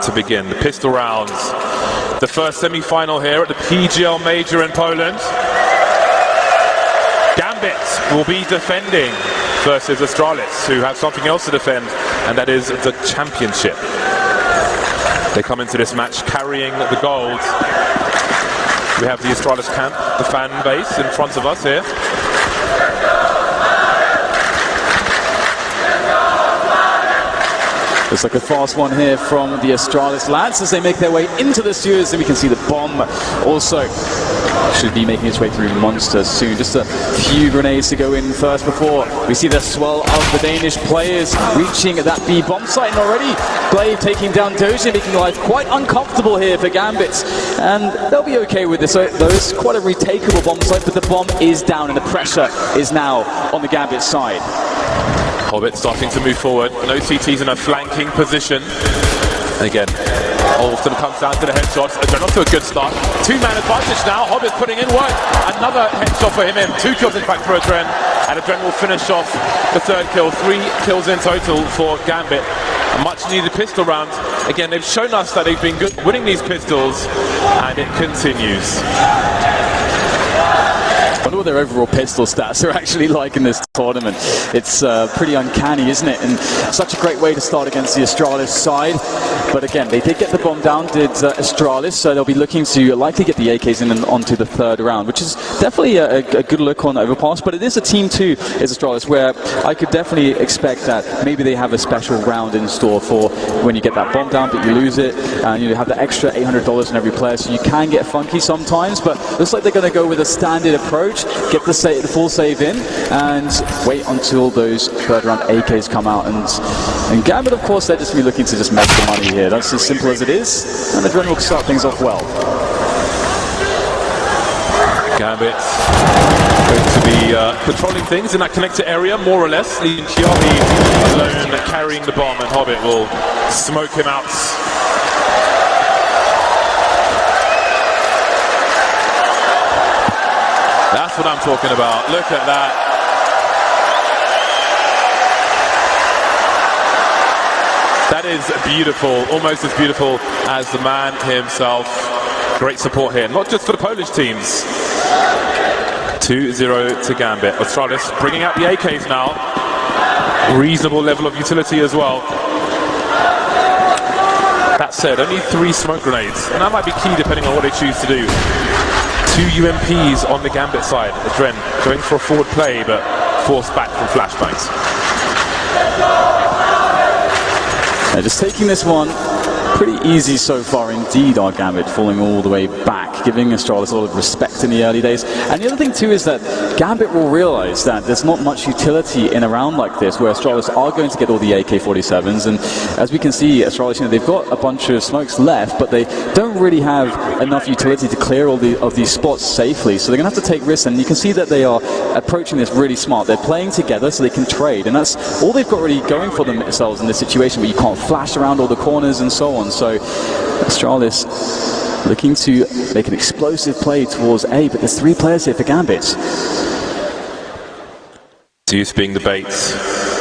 to begin. The pistol rounds. The first semi-final here at the PGL Major in Poland. Gambit will be defending versus Astralis, who have something else to defend, and that is the championship. They come into this match carrying the gold. We have the Astralis camp, the fan base in front of us here. Looks like a fast one here from the Astralis lads as they make their way into the sewers, and we can see the bomb also should be making its way through Monster soon. Just a few grenades to go in first before we see the swell of the Danish players reaching that B bomb site, and already Blade taking down Doja, making life quite uncomfortable here for Gambit, and they'll be okay with this. Though it's quite a retakeable bomb site, but the bomb is down and the pressure is now on the Gambit side. Hobbit starting to move forward. No CTs in a flanking position. And again, Olsen comes down to the headshots. They're not to a good start. Two-man advantage now. Hobbit's putting in work. Another headshot for him in. 2 kills in fact for Adren. And Adren will finish off the 3rd kill. 3 kills in total for Gambit. A much needed pistol round. Again, they've shown us that they've been good winning these pistols, and it continues. I wonder what their overall pistol stats are actually like in this tournament. It's pretty uncanny, isn't it? And such a great way to start against the Astralis side. But again, they did get the bomb down, did Astralis, so they'll be looking to likely get the AKs in and onto the 3rd round, which is definitely a good look on Overpass. But it is a team 2, is Astralis, where I could definitely expect that maybe they have a special round in store for when you get that bomb down, but you lose it, and you have the extra $800 in every player, so you can get funky sometimes. But looks like they're going to go with a standard approach, get the full save in, and wait until those 3rd round AKs come out. And Gambit, of course, they're just going to be looking to just make the money here. That's as simple as it is, and the Adren will start things off well. Gambit going to be controlling things in that connector area, more or less. Leaving Kiyomi alone carrying the bomb, and Hobbit will smoke him out. That's what I'm talking about. Look at that. That is beautiful, almost as beautiful as the man himself. Great support here, not just for the Polish teams. 2-0 to Gambit. Astralis bringing out the AKs now. Reasonable level of utility as well. That said, only 3 smoke grenades, and that might be key depending on what they choose to do. 2 UMPs on the Gambit side. Adren going for a forward play, but forced back from flashbangs. Just taking this one pretty easy so far indeed, our Gambit falling all the way back, giving Astralis a lot of respect in the early days. And the other thing too is that Gambit will realize that there's not much utility in a round like this where Astralis are going to get all the AK-47s, and as we can see, Astralis, they've got a bunch of smokes left, but they don't really have enough utility to clear all of these spots safely, so they're going to have to take risks, and you can see that they are approaching this really smart. They're playing together so they can trade, and that's all they've got really going for themselves in this situation where you can't flash around all the corners and so on. So Astralis looking to make an explosive play towards A, but there's 3 players here for Gambit. Zeus being the bait,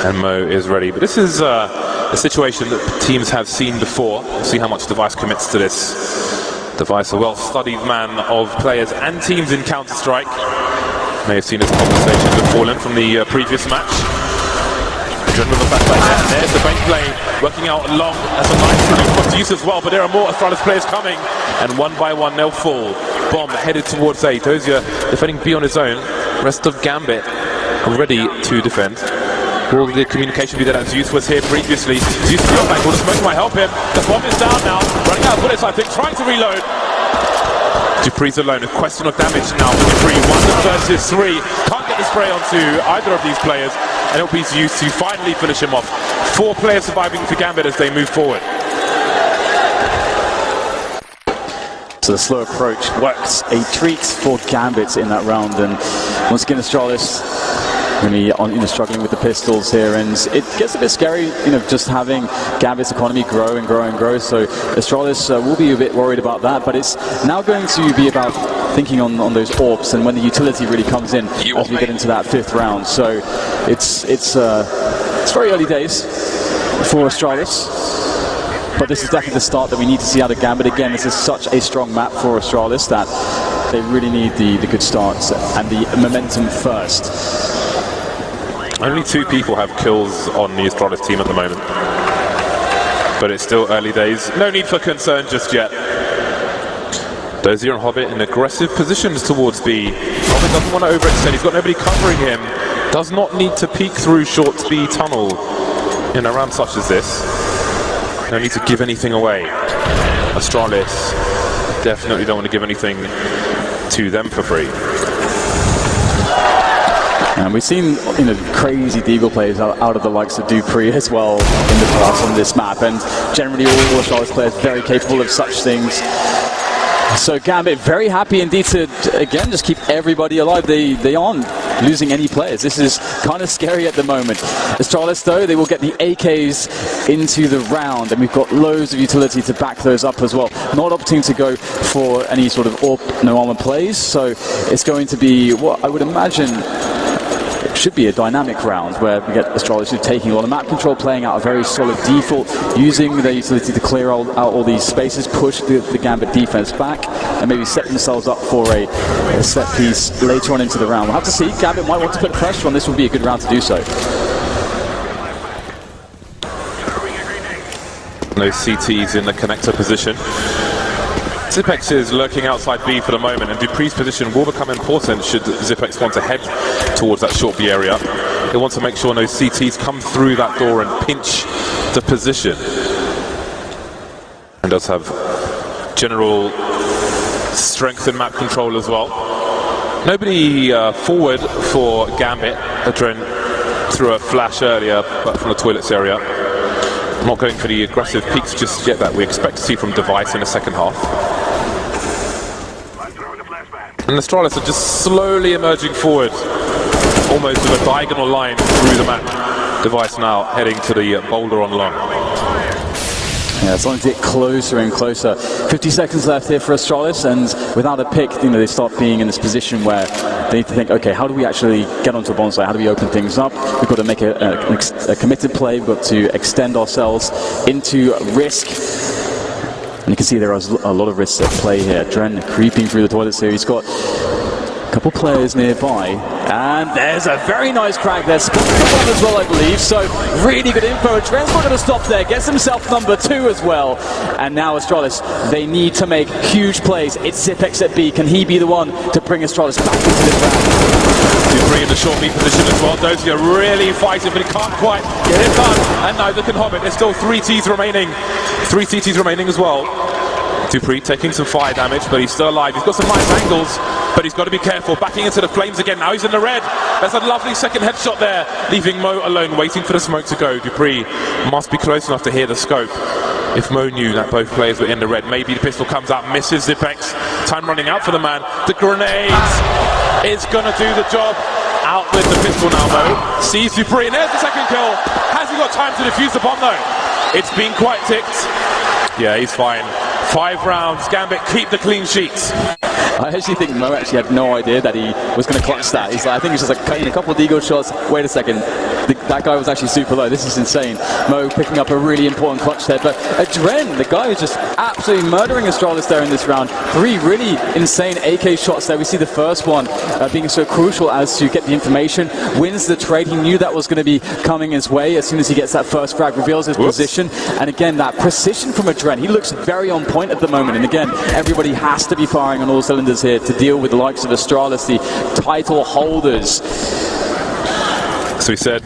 and Mo is ready. But this is a situation that teams have seen before. We'll see how much Device commits to this. Device, a well-studied man of players and teams in Counter-Strike. May have seen his conversation with Fallen from the previous match. With the flashback there, and there's the bait play working out long. That's a nice relief for Zeus as well, but there are more Astralis players coming, and one by one they'll fall. Bomb headed towards A. Dozier defending B on his own. Rest of Gambit ready to defend. Will the communication be there that Zeus was here previously? Zeus is back. Well, the smoke might help him. The bomb is down now, running out of bullets, I think, trying to reload. Dupree's alone. A question of damage now for Dupree. 1 versus 3. Can't get the spray onto either of these players, and it'll be Zeus to finally finish him off. 4 players surviving for Gambit as they move forward. So the slow approach works a treat for Gambit in that round, and once again Astralis really struggling with the pistols here, and it gets a bit scary, just having Gambit's economy grow and grow and grow. So Astralis will be a bit worried about that, but it's now going to be about thinking on those orbs and when the utility really comes in as we get into that 5th round. So it's very early days for Astralis. but this is definitely the start that we need to see out of Gambit. Again, this is such a strong map for Astralis that they really need the good starts and the momentum first. Only 2 people have kills on the Astralis team at the moment, but it's still early days. No need for concern just yet. Dozier and Hobbit in aggressive positions towards B. Hobbit doesn't want to overextend. He's got nobody covering him. Does not need to peek through short B tunnel in a round such as this. No need to give anything away. Astralis definitely don't want to give anything to them for free. And we've seen, crazy Deagle plays out of the likes of Dupree as well in the past on this map, and generally all Astralis players very capable of such things. So Gambit very happy indeed to, again, just keep everybody alive. They aren't losing any players. This is kind of scary at the moment. Astralis, though, they will get the AKs into the round, and we've got loads of utility to back those up as well. Not opting to go for any sort of no armor plays, so it's going to be what I would imagine should be a dynamic round where we get Astralis taking a lot of map control, playing out a very solid default, using their utility to clear out all these spaces, push the Gambit defense back, and maybe set themselves up for a set piece later on into the round. We'll have to see. Gambit might want to put pressure on. This would be a good round to do so. No CTs in the connector position. Zipex is lurking outside B for the moment, and Dupree's position will become important should Zipex want to head towards that short B area. They want to make sure no CTs come through that door and pinch the position. And does have general strength in map control as well. Nobody forward for Gambit. Adren threw a flash earlier, but from the toilets area. Not going for the aggressive peaks just yet that we expect to see from Device in the second half. And Astralis are just slowly emerging forward, almost with a diagonal line through the map. Device now heading to the boulder on long. Yeah, it's starting to get closer and closer. 50 seconds left here for Astralis, and without a pick, they start being in this position where they need to think, okay, how do we actually get onto a bomb site? How do we open things up? We've got to make a committed play. We've got to extend ourselves into risk. And you can see there are a lot of risks at play here. Dren creeping through the toilets here. He's got a couple players nearby. And there's a very nice crack there. Spotted the one as well, I believe. So really good info. Dren's not going to stop there. Gets himself number 2 as well. And now Astralis, they need to make huge plays. It's Zipex at B. Can he be the one to bring Astralis back into this round? Dupree in the short B position as well. Dozier really fighting, but he can't quite get it done. And neither can Hobbit. There's still 3 Ts remaining. 3 CTs remaining as well. Dupree taking some fire damage, but he's still alive. He's got some nice angles, but he's got to be careful. Backing into the flames again. Now he's in the red. There's a lovely second headshot there, leaving Mo alone, waiting for the smoke to go. Dupree must be close enough to hear the scope. If Mo knew that both players were in the red, maybe the pistol comes out, misses Zipex. Time running out for the man. The grenade is going to do the job. Out with the pistol now, Mo. Sees Dupree, and there's the second kill. Has he got time to defuse the bomb, though? It's been quite ticked. Yeah, he's fine. 5 rounds. Gambit keep the clean sheets. I actually think Mo actually had no idea that he was going to clutch that. I think he's just like cutting a couple of deagle shots. Wait a second. That guy was actually super low. This is insane. Mo picking up a really important clutch there. But Adren, the guy who's just absolutely murdering Astralis there in this round. 3 really insane AK shots there. We see the first one being so crucial as to get the information. Wins the trade. He knew that was going to be coming his way as soon as he gets that first frag. Reveals his position. And again, that precision from Adren. He looks very on point at the moment. And again, everybody has to be firing on all cylinders here to deal with the likes of Astralis, the title holders. So he said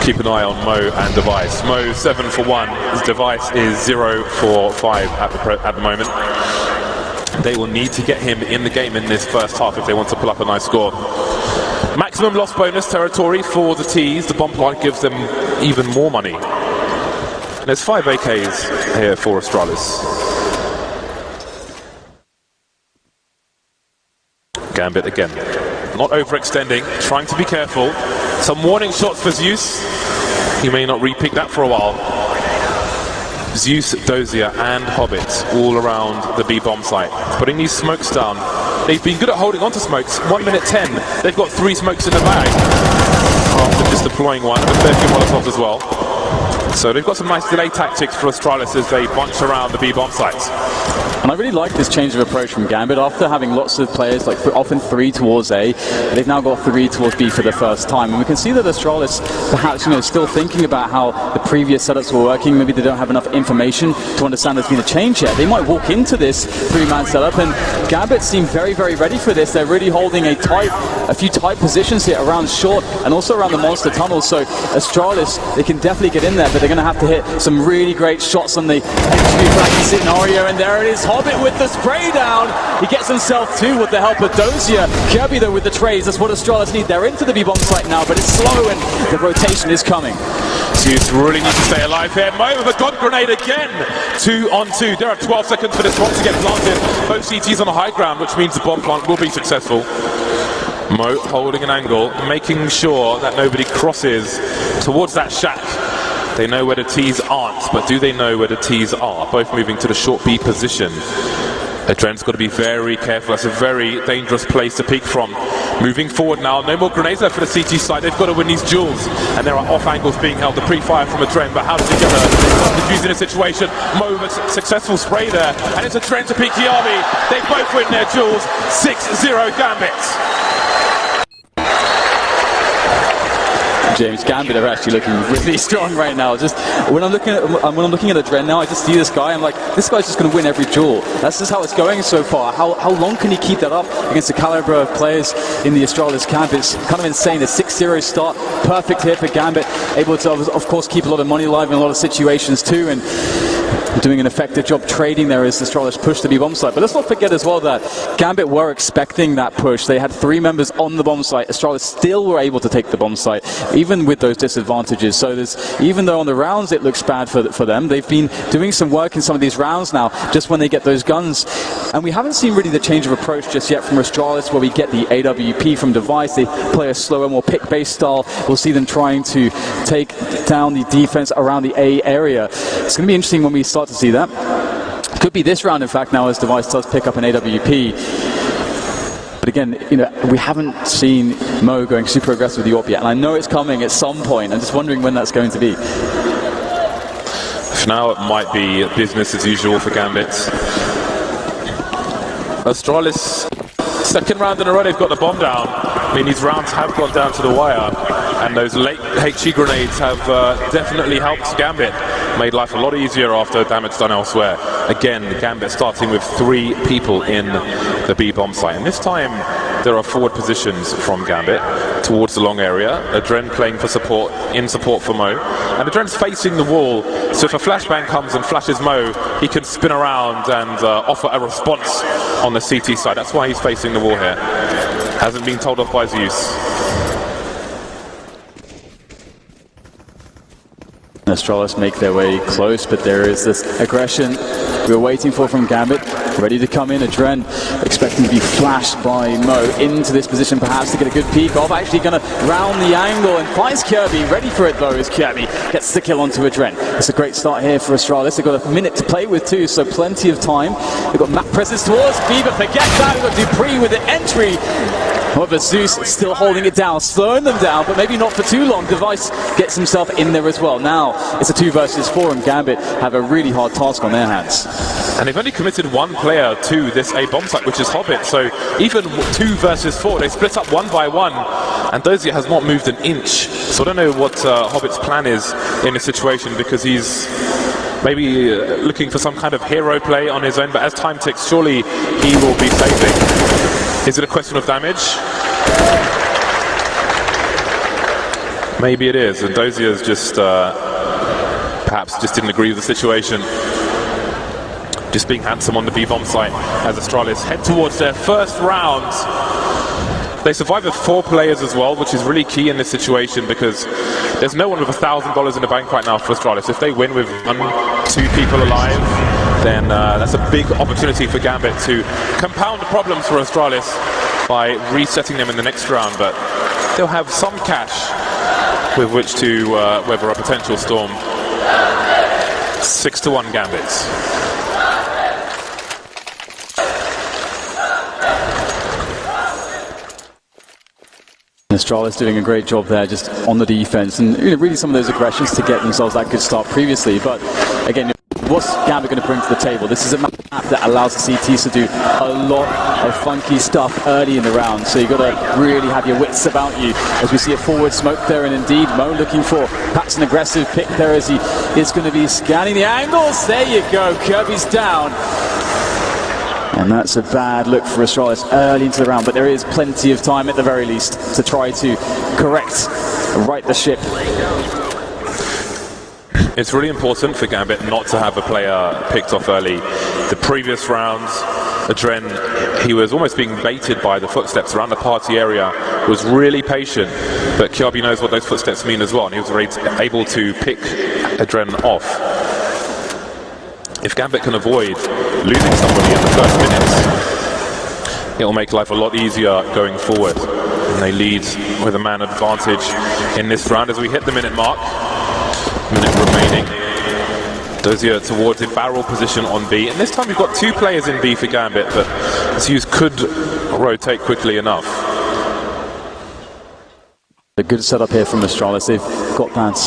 keep an eye on Mo and Device. Mo 7 for 1, his Device is 0 for 5 at the moment. They will need to get him in the game in this first half if they want to pull up a nice score. Maximum loss bonus territory for the Ts. The bomb plant gives them even more money. And there's 5 AKs here for Astralis. Gambit again, not overextending, trying to be careful. Some warning shots for Zeus. He may not re-pick that for a while. Zeus, Dozier and Hobbit all around the B bomb site, putting these smokes down. They've been good at holding onto smokes. 1 minute 10, they've got 3 smokes in the bag. After just deploying one, and a fair few molotovs as well. So they've got some nice delay tactics for Astralis as they bunch around the B-bomb sites. And I really like this change of approach from Gambit. After having lots of players, like often 3 towards A, they've now got 3 towards B for the first time. And we can see that Astralis perhaps, still thinking about how the previous setups were working. Maybe they don't have enough information to understand there's been a change yet. They might walk into this 3-man setup, and Gambit seem very, very ready for this. They're really holding a few tight positions here around short and also around the monster tunnels. So Astralis, they can definitely get in there, but they're going to have to hit some really great shots on the entry flanking scenario. And there it is, Hobbit with the spray down. He gets himself 2 with the help of Dozier. Kirby though with the trades, that's what Astralis need. They're into the B-bomb site now, but it's slow and the rotation is coming. Zeus really need to stay alive here. Mo with a god grenade again. 2 on 2. There are 12 seconds for this bomb to get planted. Both CTs on the high ground, which means the bomb plant will be successful. Mo holding an angle, making sure that nobody crosses towards that shack. They know where the T's aren't, but do they know where the T's are? Both moving to the short B position. Adren's got to be very careful. That's a very dangerous place to peek from. Moving forward now. No more grenades left for the CT side. They've got to win these duels. And there are off angles being held. The pre-fire from Adren, but how does he get her confused in a situation? Mo with a successful spray there. And it's Adren to PGL. They both win their duels. 6-0 Gambit. James, Gambit are actually looking really strong right now. Just when I'm looking at Adren now, I just see this guy. I'm like, this guy's just going to win every duel. That's just how it's going so far. How long can he keep that up against the caliber of players in the Astralis camp? It's kind of insane. A 6-0 start, perfect here for Gambit. Able to, of course, keep a lot of money alive in a lot of situations too, and doing an effective job trading there as Astralis push the B-bomb site. But let's not forget as well that Gambit were expecting that push. They had 3 members on the bomb site. Astralis still were able to take the bomb site, even with those disadvantages. So even though on the rounds it looks bad for them, they've been doing some work in some of these rounds now, just when they get those guns. And we haven't seen really the change of approach just yet from Astralis, where we get the AWP from Device. They play a slower, more pick-based style. We'll see them trying to take down the defense around the A area. It's going to be interesting when we start to see that. Could be this round, in fact, now as Device does pick up an AWP. But again, we haven't seen Mo going super aggressive with the AWP yet, and I know it's coming at some point. I'm just wondering when that's going to be. For now, it might be business as usual for Gambit. Astralis, second round in a row, they've got the bomb down. I mean, these rounds have gone down to the wire, and those late HE grenades have definitely helped Gambit. Made life a lot easier after damage done elsewhere. Again, Gambit starting with 3 people in the B-bomb site. And this time, there are forward positions from Gambit towards the long area. Adren playing for support, in support for Mo. And Adren's facing the wall, so if a flashbang comes and flashes Mo, he can spin around and offer a response on the CT side. That's why he's facing the wall here. Hasn't been told off by Zeus. Astralis make their way close, but there is this aggression we were waiting for from Gambit, ready to come in. Adren expecting to be flashed by Mo into this position, perhaps to get a good peek off. Actually going to round the angle and finds Kirby. Ready for it though as Kirby gets the kill onto Adren. It's a great start here for Astralis. They've got a minute to play with too, so plenty of time. They've got map presence towards B, but forget that. We've got Dupree with the entry. However, Zeus still holding it down, slowing them down, but maybe not for too long. Device gets himself in there as well. Now it's a 2 versus 4, and Gambit have a really hard task on their hands. And they've only committed 1 player to this A bomb site, which is Hobbit. So even 2 versus 4, they split up 1 by 1, and Dozier has not moved an inch. So I don't know what Hobbit's plan is in this situation, because he's maybe looking for some kind of hero play on his own. But as time ticks, surely he will be saving. Is it a question of damage? Maybe it is, and Dozier's just perhaps just didn't agree with the situation. Just being handsome on the B-bomb site as Astralis head towards their first round. They survive with 4 players as well, which is really key in this situation, because there's no one with $1,000 in the bank right now for Astralis. If they win with 1-2 people alive, then that's a big opportunity for Gambit to compound the problems for Astralis by resetting them in the next round. But they'll have some cash with which to weather a potential storm. 6-1 Gambit. Astralis doing a great job there just on the defense, and really some of those aggressions to get themselves that good start previously. But again, what's Gambit going to bring to the table? This is a map that allows the CTs to do a lot of funky stuff early in the round, so you've got to really have your wits about you. As we see a forward smoke there, and indeed Mo looking for perhaps an aggressive pick there as he is going to be scanning the angles. There you go, Kirby's down. And that's a bad look for Astralis early into the round, but there is plenty of time at the very least to try to right the ship. It's really important for Gambit not to have a player picked off early. The previous rounds, Adren, he was almost being baited by the footsteps around the party area, was really patient, but Kirby knows what those footsteps mean as well, and he was able to pick Adren off. If Gambit can avoid losing somebody in the first minutes, it'll make life a lot easier going forward. And they lead with a man advantage in this round as we hit the minute mark. Minute remaining. Dozier towards the barrel position on B. And this time we've got 2 players in B for Gambit, but Zeus could rotate quickly enough. A good setup here from Astralis. They've got that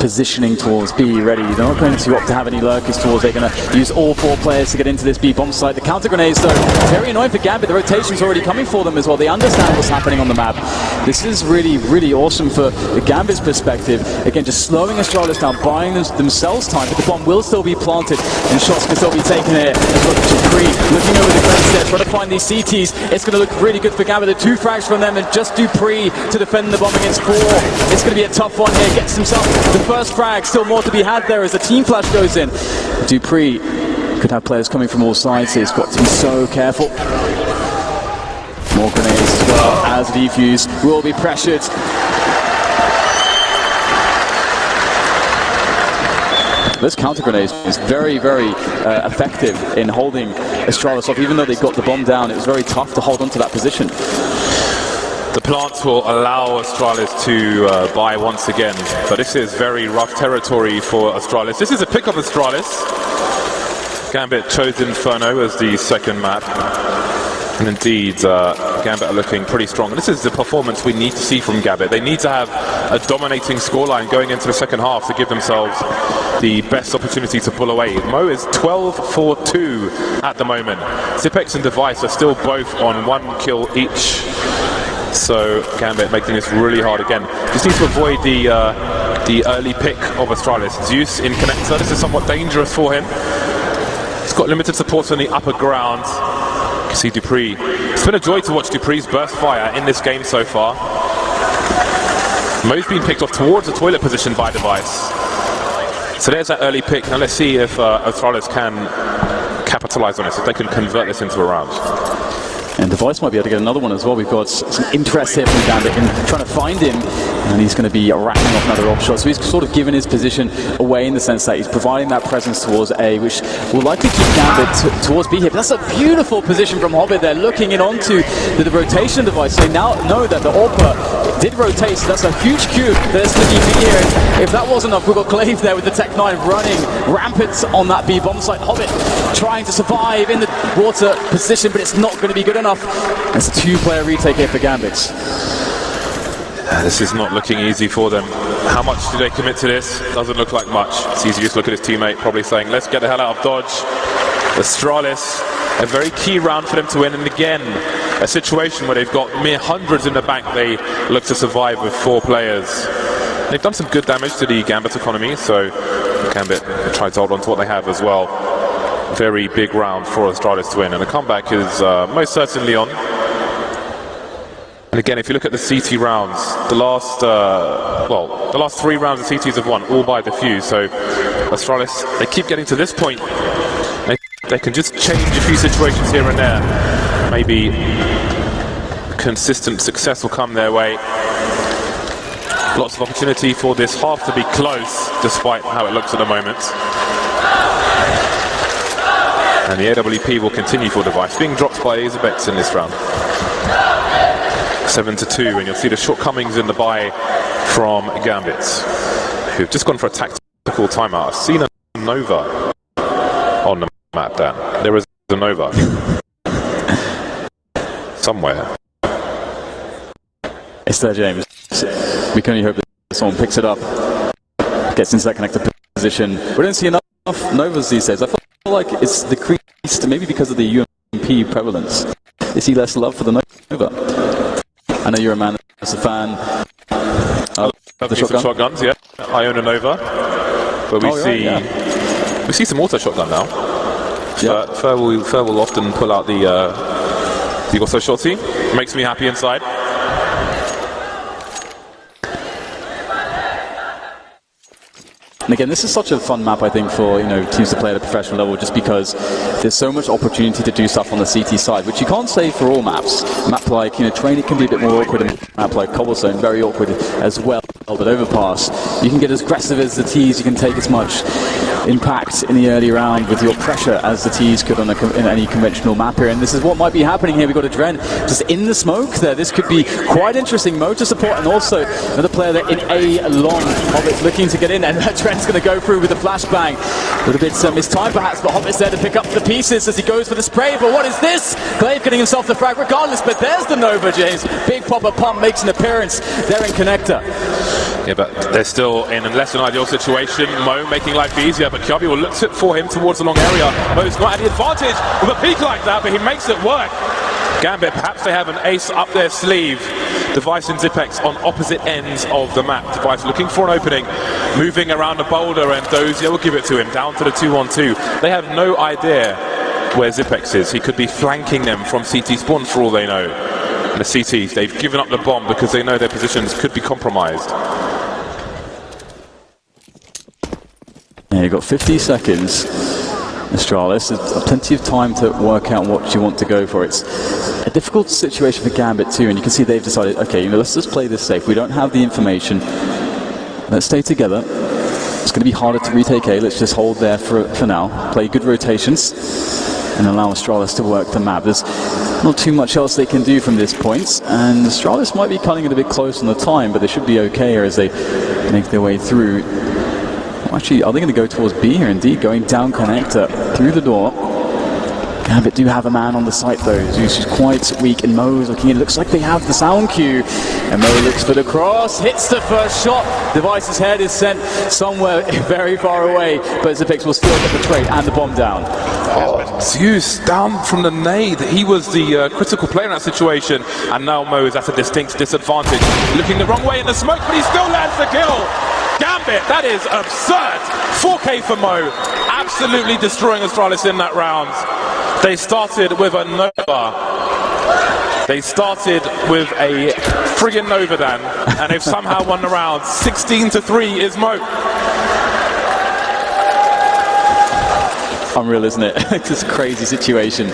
positioning towards B ready. They're not going to opt to have any lurkers towards. They're going to use all 4 players to get into this B bomb site. The counter grenades, though, very annoying for Gambit. The rotation's already coming for them as well. They understand what's happening on the map. This is really, really awesome for the Gambit's perspective. Again, just slowing Astralis down, buying themselves time, but the bomb will still be planted and shots can still be taken here. Dupree looking over the fence there, trying to find these CTs. It's going to look really good for Gambit. The 2 frags from them and just Dupree to defend the bomb against 4. It's going to be a tough one here. Gets himself the first frag. Still more to be had there as the team flash goes in. Dupree could have players coming from all sides. He's got to be so careful. More grenades as well as the defuse will be pressured. This counter grenade is very, very effective in holding Astralis off. Even though they got the bomb down, it was very tough to hold onto that position. The plants will allow Astralis to buy once again, but this is very rough territory for Astralis. This is a pick of Astralis. Gambit chose Inferno as the second map, and indeed Gambit are looking pretty strong. And this is the performance we need to see from Gambit. They need to have a dominating scoreline going into the second half to give themselves the best opportunity to pull away. Mo is 12-4-2 at the moment. Zipex and Device are still both on 1 kill each. So Gambit making this really hard again. Just need to avoid the early pick of Astralis. Zeus in connector. This is somewhat dangerous for him. He's got limited support on the upper ground. You can see Dupree. It's been a joy to watch Dupree's burst fire in this game so far. Mo's been picked off towards the toilet position by Device. So there's that early pick. Now let's see if Astralis can capitalize on this, if they can convert this into a round. And Device might be able to get another one as well. We've got some interest here from Gambit in trying to find him, and he's going to be racking off another off shot. So he's sort of given his position away in the sense that he's providing that presence towards A, which will likely keep Gambit towards B here. But that's a beautiful position from Hobbit there, looking in onto the rotation device. They now know that the AWPer did rotate, so that's a huge cube. There's the DP here. And if that wasn't enough, we've got Glaive there with the Tech 9 running rampant on that B bomb site. Hobbit trying to survive in the water position, but it's not going to be good enough. It's a 2-player retake here for Gambit. This is not looking easy for them. How much do they commit to this? Doesn't look like much. It's easy to look at his teammate, probably saying, let's get the hell out of Dodge. Astralis, a very key round for them to win, and again, a situation where they've got mere hundreds in the bank. They look to survive with 4 players. They've done some good damage to the Gambit economy, so Gambit try to hold on to what they have as well. Very big round for Astralis to win, and the comeback is most certainly on. And again, if you look at the CT rounds, the last 3 rounds of CTs have won, all by the few. So Astralis, they keep getting to this point. They can just change a few situations here and there. Maybe consistent success will come their way. Lots of opportunity for this half to be close, despite how it looks at the moment. And the AWP will continue for Device, being dropped by Azabex in this round. 7-2, and you'll see the shortcomings in the buy from Gambit, who've just gone for a tactical timeout. I've seen a Nova on the map, Dan. There is a Nova. Somewhere. It's there, James. We can only hope that someone picks it up, gets into that connector position. We don't see enough Novas these days. I feel like it's decreased, maybe because of the UMP prevalence. You see less love for the Nova. I know you're a man that's a fan of the shotguns, yeah. I own a Nova, but we see some auto shotgun now. Yeah. Fur will often pull out the auto shotty. Makes me happy inside. And again, this is such a fun map, I think, for teams to play at a professional level, just because there's so much opportunity to do stuff on the CT side, which you can't say for all maps. A map like training can be a bit more awkward, and a map like Cobblestone very awkward as well. But Overpass, you can get as aggressive as the T's, you can take as much impact in the early round with your pressure as the T's could in any conventional map here. And this is what might be happening here. We've got a Dren just in the smoke there. This could be quite interesting. Motor support, and also another player there in A long. Hobbit's looking to get in, and Dren's going to go through with a flashbang. A little bit mistimed perhaps, but Hobbit's there to pick up the pieces as he goes for the spray. But what is this? Glaive getting himself the frag regardless, but there's the Nova, James. Big Popper Pump makes an appearance there in Connector. Yeah, but they're still in a less than ideal situation. Mo making life easier, but Kjabi will look for him towards the long area. Mo's not at the advantage with a peak like that, but he makes it work. Gambit, perhaps they have an ace up their sleeve. Device and Zipex on opposite ends of the map. Device looking for an opening, moving around a boulder, and Dozier will give it to him, down to the 2-on-2. They have no idea where Zipex is. He could be flanking them from CT spawn for all they know. And the CTs, they've given up the bomb because they know their positions could be compromised. Yeah, you've got 50 seconds, Astralis. There's plenty of time to work out what you want to go for. It's a difficult situation for Gambit too, and you can see they've decided, okay, let's just play this safe. We don't have the information. Let's stay together. It's going to be harder to retake A. Let's just hold there for now. Play good rotations and allow Astralis to work the map. There's not too much else they can do from this point, and Astralis might be cutting it a bit close on the time, but they should be okay here as they make their way through. Actually, are they going to go towards B here? Indeed, going down connector through the door. Gambit do have a man on the site though. Zeus is quite weak, and Mo's looking in. Looks like they have the sound cue. And Mo looks for the cross, hits the first shot. Device's head is sent somewhere very far away, but Zipex will still get the trade and the bomb down. Oh, Zeus down from the nade. He was the critical player in that situation, and now Mo is at a distinct disadvantage. Looking the wrong way in the smoke, but he still lands the kill. Gambit, that is absurd. 4K for Mo, absolutely destroying Astralis in that round. They started with a Nova. They started with a friggin' Nova then, and they've somehow won the round. 16-3 is Mo. Unreal, isn't it? It's just a crazy situation.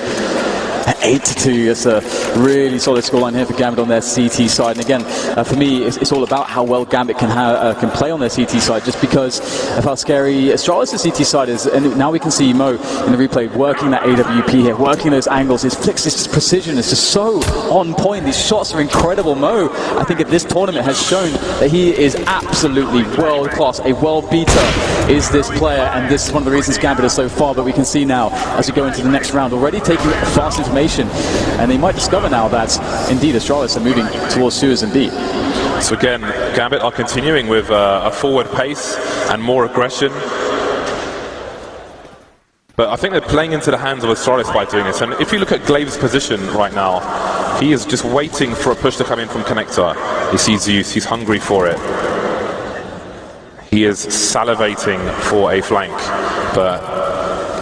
8-2, it's a really solid scoreline here for Gambit on their CT side. And again, for me, it's all about how well Gambit can play on their CT side, just because of how scary Astralis' CT side is. And now we can see Mo in the replay working that AWP here, working those angles. His flicks, his precision is just so on point. These shots are incredible. Mo, I think at this tournament, has shown that he is absolutely world class. A world beater is this player, and this is one of the reasons Gambit is so far. But we can see now, as we go into the next round, already taking fast information, and they might discover now that indeed Astralis are moving towards Suez and B. So again, Gambit are continuing with a forward pace and more aggression. But I think they're playing into the hands of Astralis by doing this. And if you look at Glaive's position right now, he is just waiting for a push to come in from Connector. He sees Zeus, he's hungry for it. He is salivating for a flank, but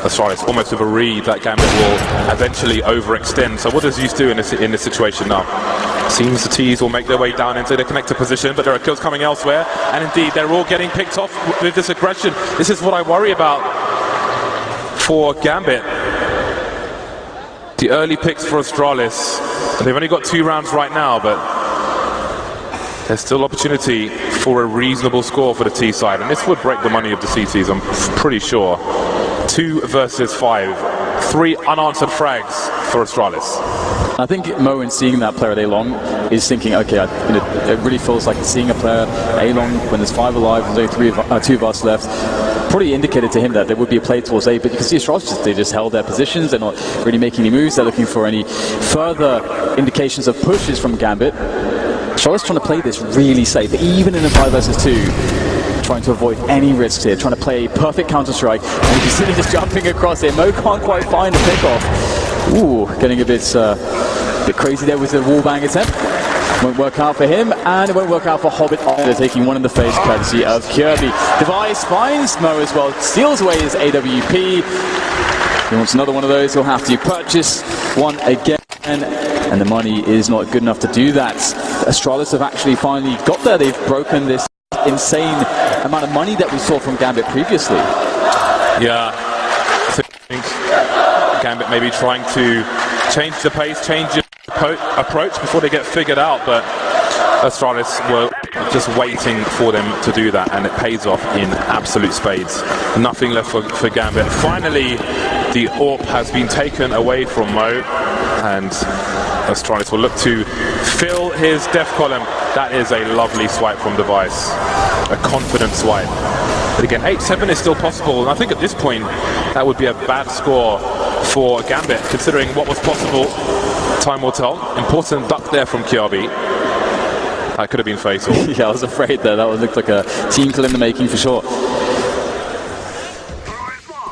Astralis almost with a read that Gambit will eventually overextend. So what does Zeus do in this situation now? Seems the T's will make their way down into the connector position, but there are kills coming elsewhere, and indeed they're all getting picked off with this aggression. This is what I worry about for Gambit. The early picks for Astralis, they've only got 2 rounds right now, but there's still opportunity for a reasonable score for the T side, and this would break the money of the CTs, I'm pretty sure. 2 versus 5, 3 unanswered frags for Astralis. I think Mo, in seeing that player at A-Long, is thinking, okay, it really feels like seeing a player A-Long when there's 5 alive and there's only 2 of us left. Probably indicated to him that there would be a play towards A, but you can see Astralis, they just held their positions. They're not really making any moves. They're looking for any further indications of pushes from Gambit. Astralis trying to play this really safe, even in a 5 versus 2. Trying to avoid any risks here, trying to play perfect counter-strike, and you can see just jumping across it. Mo can't quite find a pick-off. Ooh, getting a bit crazy there with the wallbang attempt. Won't work out for him, and it won't work out for Hobbit either, taking one in the face courtesy of Kirby. Device finds Mo as well, steals away his AWP. If he wants another one of those, he'll have to purchase one again, and the money is not good enough to do that. Astralis have actually finally got there. They've broken this insane amount of money that we saw from Gambit previously. Yeah, I think Gambit maybe trying to change the pace, change the approach before they get figured out, but Astralis were just waiting for them to do that, and it pays off in absolute spades. Nothing left for Gambit. Finally, the AWP has been taken away from Mo, and Astralis will look to fill his death column. That is a lovely swipe from Device, a confident swipe. But again, 8-7 is still possible, and I think at this point that would be a bad score for Gambit, considering what was possible. Time will tell. Important duck there from Kirby. That could have been fatal. Yeah, I was afraid there. That looked like a team kill in the making for sure.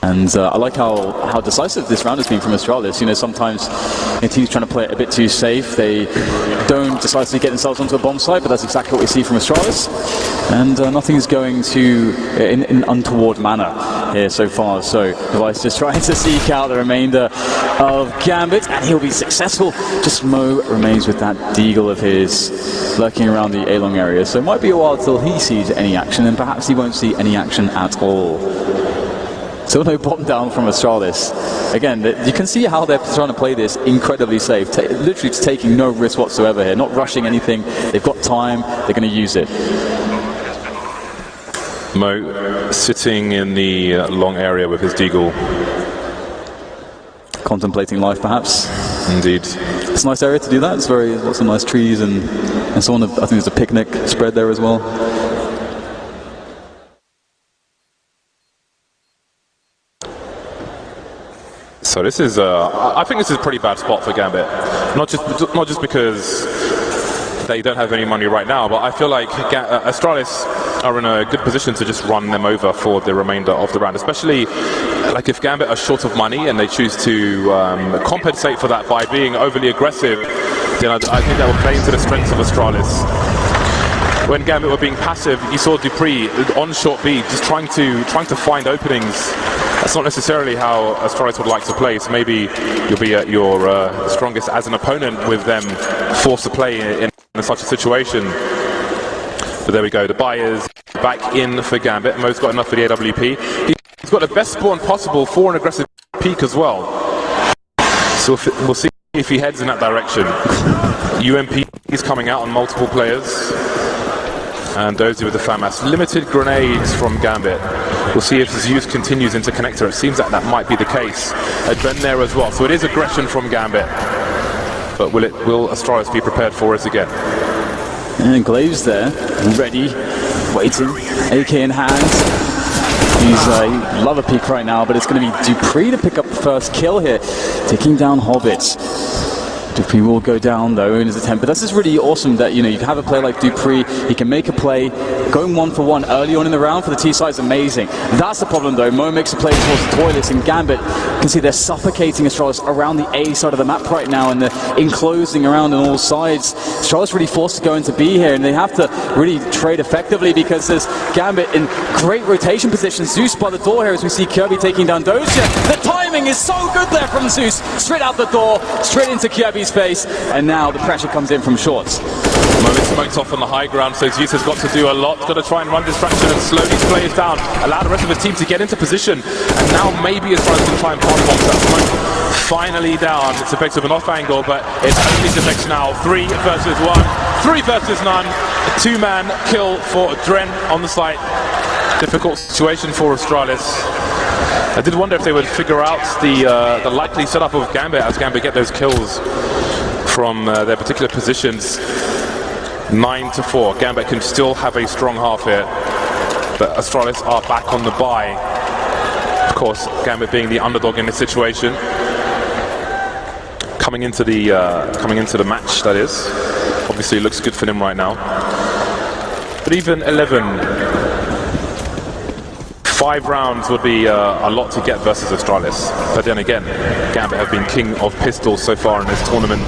And I like how decisive this round has been from Astralis. You know, sometimes teams trying to play it a bit too safe. They don't decisively get themselves onto a bomb site, but that's exactly what we see from Astralis. And nothing's going to in an untoward manner here so far. So Device just trying to seek out the remainder of Gambit, and he'll be successful. Just Mo remains with that deagle of his lurking around the A-long area. So it might be a while till he sees any action, and perhaps he won't see any action at all. Still no bomb down from Astralis. Again, you can see how they're trying to play this incredibly safe. Literally just taking no risk whatsoever here, not rushing anything. They've got time, they're going to use it. Mo sitting in the long area with his deagle. Contemplating life, perhaps. Indeed. It's a nice area to do that. It's lots of nice trees and so on. I think there's a picnic spread there as well. So this is, I think this is a pretty bad spot for Gambit. Not just because they don't have any money right now, but I feel like Astralis are in a good position to just run them over for the remainder of the round. Especially like if Gambit are short of money and they choose to compensate for that by being overly aggressive, then I think that will play into the strengths of Astralis. When Gambit were being passive, you saw Dupree on short B, just trying to find openings. That's not necessarily how Astralis would like to play, so maybe you'll be at your strongest as an opponent with them forced to play in such a situation. But there we go, the buy is back in for Gambit. Mo's got enough for the AWP. He's got the best spawn possible for an aggressive peak as well. So we'll see if he heads in that direction. UMP is coming out on multiple players. And Dozy with the FAMAS. Limited grenades from Gambit. We'll see if Zeus continues into connector. It seems like that might be the case. Adren there as well. So it is aggression from Gambit. But will Astralis be prepared for it again? And Glaves there, ready, waiting, AK in hand. He's love a peek right now, but it's going to be Dupree to pick up the first kill here, taking down Hobbit. Dupree will go down though in his attempt, but this is really awesome that you have a player like Dupree. He can make a play, going 1-for-1 early on in the round for the T side is amazing. That's the problem though. Mo makes a play towards the toilets, and Gambit, you can see they're suffocating Astralis around the A side of the map right now, and they're enclosing around on all sides. Astralis really forced to go into B here, and they have to really trade effectively because there's Gambit in great rotation position. Zeus by the door here as we see Kirby taking down Doja. The timing is so good there from Zeus. Straight out the door, straight into Kirby's face, and now the pressure comes in from shorts. Moment smoked off on the high ground, so Zeus has got to do a lot. Got to try and run distraction and slow these players down, allow the rest of the team to get into position, and now maybe as far as can try and plant bombs. That smoke finally down. It's effective an off angle, but it's only Defex now. 3 versus 1, 3 versus none. A 2-man kill for Dren on the site. Difficult situation for Astralis. I did wonder if they would figure out the likely setup of Gambit as Gambit get those kills from their particular positions. 9-4. Gambit can still have a strong half here, but Astralis are back on the bye. Of course, Gambit being the underdog in this situation, coming into the match, that is. obviously looks good for him right now. But even 11, 5 rounds would be a lot to get versus Astralis. But then again, Gambit have been king of pistols so far in this tournament.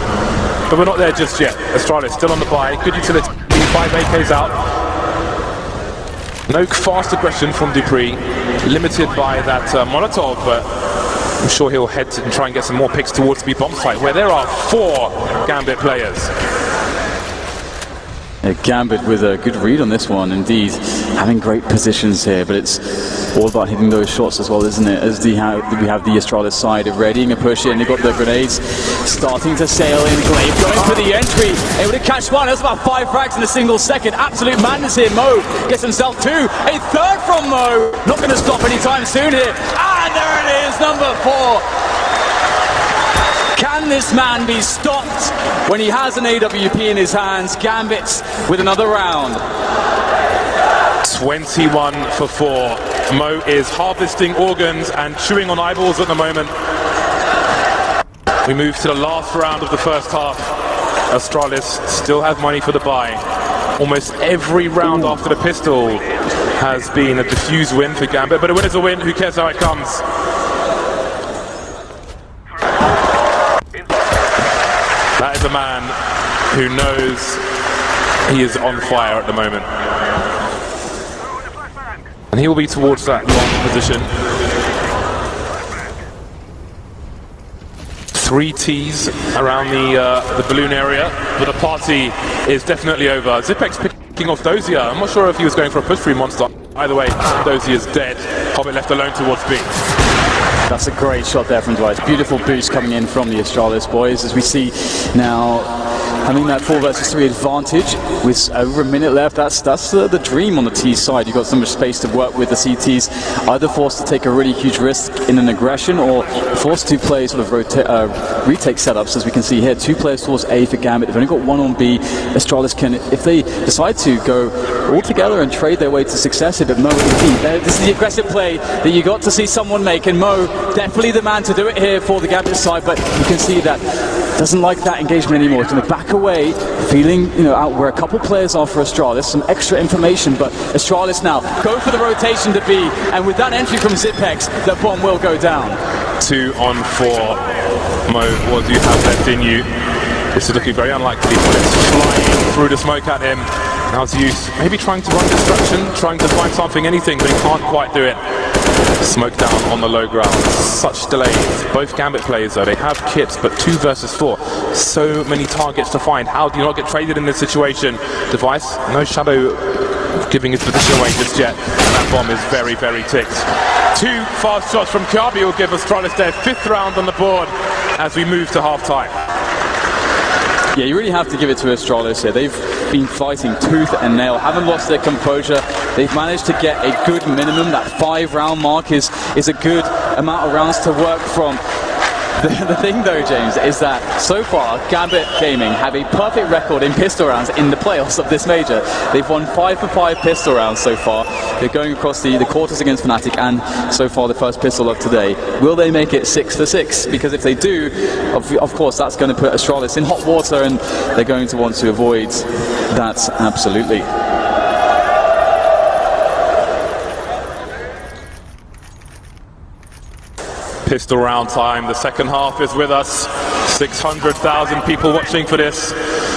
But we're not there just yet. Astralis still on the buy, good utility, 5 AKs out. No fast aggression from Dupree, limited by that Molotov, but I'm sure he'll head and try and get some more picks towards the bomb site, where there are 4 Gambit players. Gambit with a good read on this one, indeed, having great positions here, but it's all about hitting those shots as well, isn't it? As we have the Astralis side readying a push in, they've got the grenades starting to sail in. Glaive going for the entry, able to catch one. That's about 5 frags in a single second. Absolute madness here. Mo gets himself 2, a third from Mo. Not going to stop anytime soon here. And there it is, number 4. Can this man be stopped when he has an AWP in his hands? Gambit with another round. 21 for 4. Mo is harvesting organs and chewing on eyeballs at the moment. We move to the last round of the first half. Astralis still have money for the buy. Almost every round after the pistol has been a diffuse win for Gambit, but a win is a win. Who cares how it comes? That is a man who knows he is on fire at the moment. And he will be towards that long position. 3 Ts around the balloon area, but the party is definitely over. Zipex picking off Dozier. I'm not sure if he was going for a push-free monster. Either way, Dozier is dead. Hobbit left alone towards B. That's a great shot there from Dwight. Beautiful boost coming in from the Astralis boys, as we see now having that 4 versus 3 advantage with over a minute left. That's the dream on the T side. You've got so much space to work with. The CTs either forced to take a really huge risk in an aggression or forced to play sort of retake setups, as we can see here. 2 players towards A for Gambit. They've only got 1 on B. Astralis can, if they decide to, go all together and trade their way to success here. But Mo, this is the aggressive play that you got to see someone make, and Mo definitely the man to do it here for the Gambit side. But you can see that doesn't like that engagement anymore. It's going to back away, feeling out where a couple players are for Astralis. Some extra information, but Astralis now go for the rotation to B, and with that entry from Zipex, the bomb will go down. 2 on 4. Mo, what do you have left in you? This is looking very unlikely. Bullets flying through the smoke at him. Now Zeus maybe trying to run distraction, trying to find something, anything, but he can't quite do it. Smoke down on the low ground. Such delays. Both Gambit players though, they have kits, but 2 versus 4. So many targets to find. How do you not get traded in this situation? Device, no Shadow giving his position away just yet. And that bomb is very, very ticked. 2 fast shots from Kirby will give Astralis their 5th round on the board as we move to half-time. Yeah, you really have to give it to Astralis here. They've been fighting tooth and nail, haven't lost their composure. They've managed to get a good minimum. That 5-round mark is a good amount of rounds to work from. The thing though, James, is that so far Gambit Gaming have a perfect record in pistol rounds in the playoffs of this major. They've won 5 for 5 pistol rounds so far. They're going across the quarters against Fnatic, and so far the first pistol of today. Will they make it 6 for 6? Because if they do, of course that's going to put Astralis in hot water, and they're going to want to avoid that absolutely. Pistol round time. The second half is with us. 600,000 people watching for this.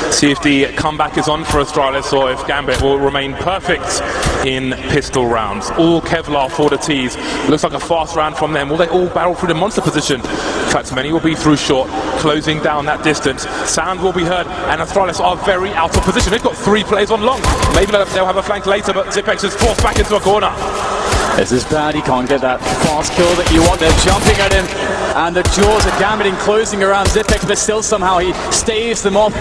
See if the comeback is on for Astralis or if Gambit will remain perfect in pistol rounds. All Kevlar for the Ts. Looks like a fast round from them. Will they all barrel through the monster position? In fact, many will be through short, closing down that distance. Sound will be heard, and Astralis are very out of position. They've got 3 players on long. Maybe they'll have a flank later, but Zipex is forced back into a corner. This is bad. He can't get that fast kill that you want. They're jumping at him, and the jaws of Gambit closing around Zipex, but still somehow he staves them off.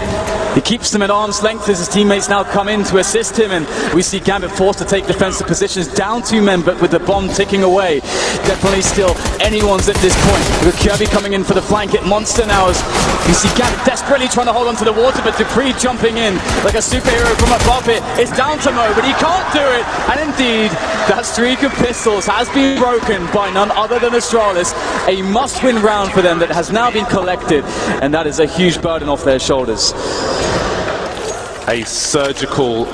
He keeps them at arm's length as his teammates now come in to assist him, and we see Gambit forced to take defensive positions, down 2 men, but with the bomb ticking away. Definitely still anyone's at this point. With Kirby coming in for the flank hit monster now, as you see Gambit desperately trying to hold onto the water, but Dupree jumping in like a superhero from above it. It's down to Mo, but he can't do it, and indeed that streak of pistols has been broken by none other than Astralis. A must-win round for them that has now been collected, and that is a huge burden off their shoulders. A surgical,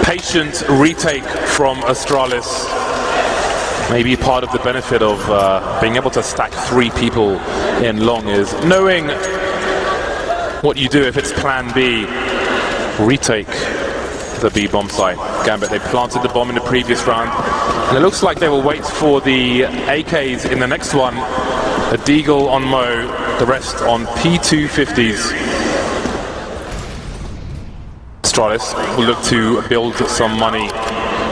patient retake from Astralis. Maybe part of the benefit of being able to stack 3 people in long is knowing what you do if it's plan B. Retake the B bomb site. Gambit, they planted the bomb in the previous round, and it looks like they will wait for the AKs in the next one. A Deagle on Mo, the rest on P250s. Astralis will look to build some money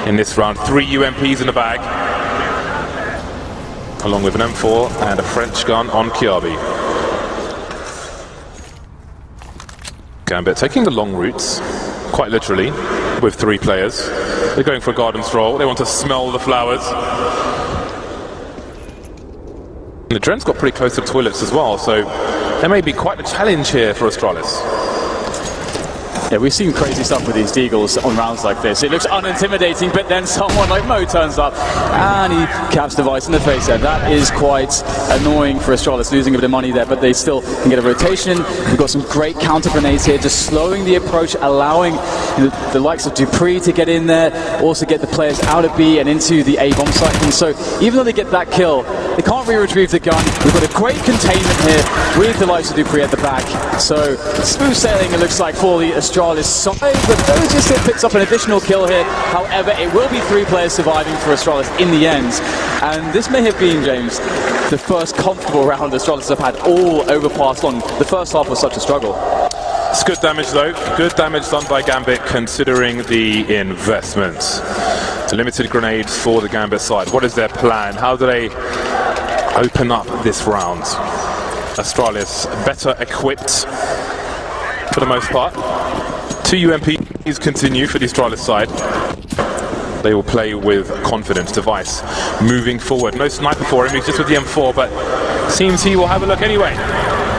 in this round. 3 UMPs in the bag, along with an M4 and a French gun on Kiabi. Gambit taking the long routes, quite literally, with 3 players. They're going for a garden stroll. They want to smell the flowers. And the Dren's got pretty close to the toilets as well, so there may be quite a challenge here for Astralis. Yeah, we've seen crazy stuff with these Deagles on rounds like this. It looks unintimidating, but then someone like Mo turns up and he caps Device in the face there. That is quite annoying for Astralis, losing a bit of money there, but they still can get a rotation. We've got some great counter grenades here, just slowing the approach, allowing the likes of Dupree to get in there, also get the players out of B and into the A bomb site. And so even though they get that kill, they can't really retrieve the gun. We've got a great containment here with the likes of Dupree at the back. So smooth sailing, it looks like, for the Astralis side, but Dozier still picks up an additional kill here. However, it will be 3 players surviving for Astralis in the end. And this may have been, James, the first comfortable round Astralis have had all Overpass long. The first half was such a struggle. It's good damage though. Good damage done by Gambit considering the investment. Limited grenades for the Gambit side. What is their plan? How do they open up this round? Astralis better equipped for the most part. 2 UMPs continue for the Astralis side. They will play with confidence. Device moving forward. No sniper for him, he's just with the M4, but seems he will have a look anyway.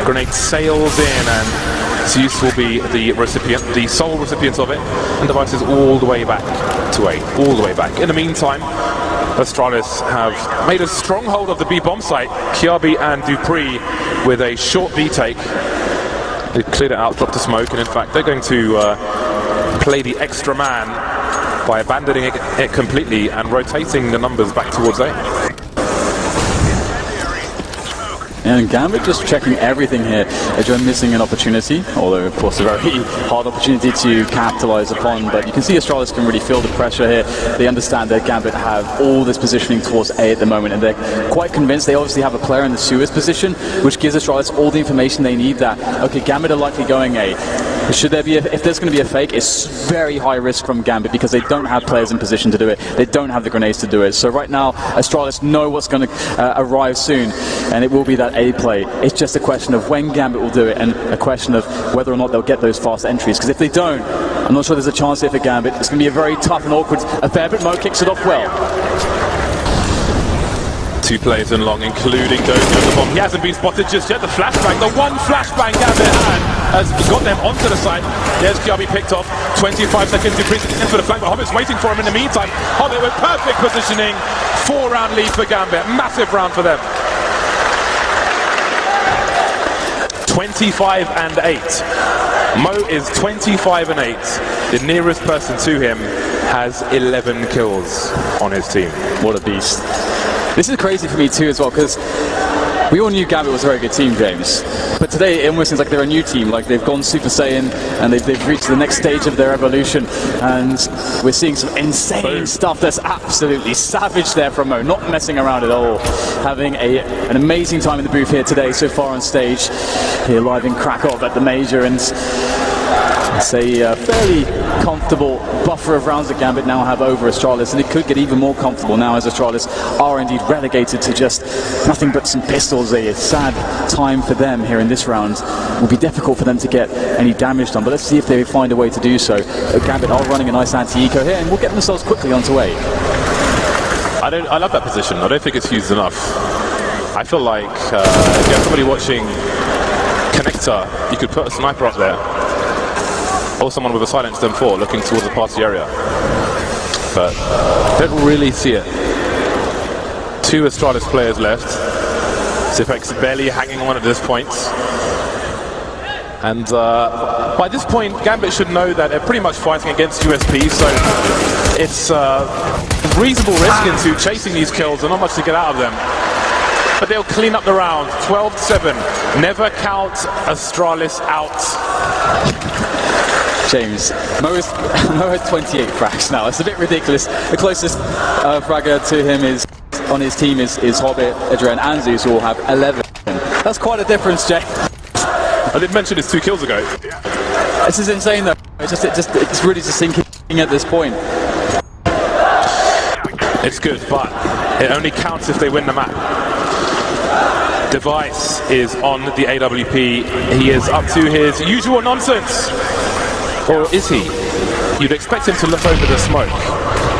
Grenade sails in, and Zeus will be the recipient, the sole recipient of it, and Device is all the way back to A, all the way back. In the meantime, Astralis have made a stronghold of the B bomb site. Kiabi and Dupree with a short B take. They've cleared it out, dropped the smoke, and in fact they're going to play the extra man by abandoning it completely and rotating the numbers back towards A. And Gambit just checking everything here. They're missing an opportunity, although of course a very hard opportunity to capitalize upon, but you can see Astralis can really feel the pressure here. They understand that Gambit have all this positioning towards A at the moment, and they're quite convinced. They obviously have a player in the sewers position, which gives Astralis all the information they need that, okay, Gambit are likely going A. Should there be if there's going to be a fake, it's very high risk from Gambit because they don't have players in position to do it. They don't have the grenades to do it. So right now, Astralis know what's going to arrive soon, and it will be that A play. It's just a question of when Gambit will do it, and a question of whether or not they'll get those fast entries. Because if they don't, I'm not sure there's a chance here for Gambit. It's going to be a very tough and awkward affair, but Mo kicks it off well. 2 players in long, including Dozier on the bomb. He hasn't been spotted just yet. The flashbang, the one flashbang Gambit had, has got them onto the side. There's Kiabi picked off. 25 seconds to in for the flank, but Hobbit's waiting for him in the meantime. Hobbit with perfect positioning. 4-round lead for Gambit. Massive round for them. 25 and 8. Mo is 25 and 8. The nearest person to him has 11 kills on his team. What a beast. This is crazy for me too as well, because we all knew Gambit was a very good team, James. But today it almost seems like they're a new team, like they've gone Super Saiyan and they've reached the next stage of their evolution, and we're seeing some insane stuff that's absolutely savage there from Mo, not messing around at all. Having an amazing time in the booth here today so far on stage, here live in Krakow at the Major, and it's a fairly comfortable buffer of rounds that Gambit now have over Astralis, and it could get even more comfortable now as Astralis are indeed relegated to just nothing but some pistols. A sad time for them here in this round. It will be difficult for them to get any damage done, but let's see if they find a way to do so. Gambit are running a nice anti-eco here, and will get themselves quickly onto A. I love that position. I don't think it's used enough. I feel like if you have somebody watching Connector, you could put a sniper up there, or someone with a silenced M4 looking towards the party area. But don't really see it. 2 Astralis players left. Zipek's barely hanging on at this point. And by this point, Gambit should know that they're pretty much fighting against USP, so it's reasonable risk into chasing these kills and not much to get out of them. But they'll clean up the round. 12-7. Never count Astralis out. James, Mo has 28 frags now. It's a bit ridiculous. The closest fragger to him on his team is Hobbit, Adrian, and Zeus, who all have 11. That's quite a difference, Jay. I did mention this 2 kills ago. This is insane, though. It's really just sinking at this point. It's good, but it only counts if they win the map. Device is on the AWP. He is up to his usual nonsense. Or is he? You'd expect him to look over the smoke.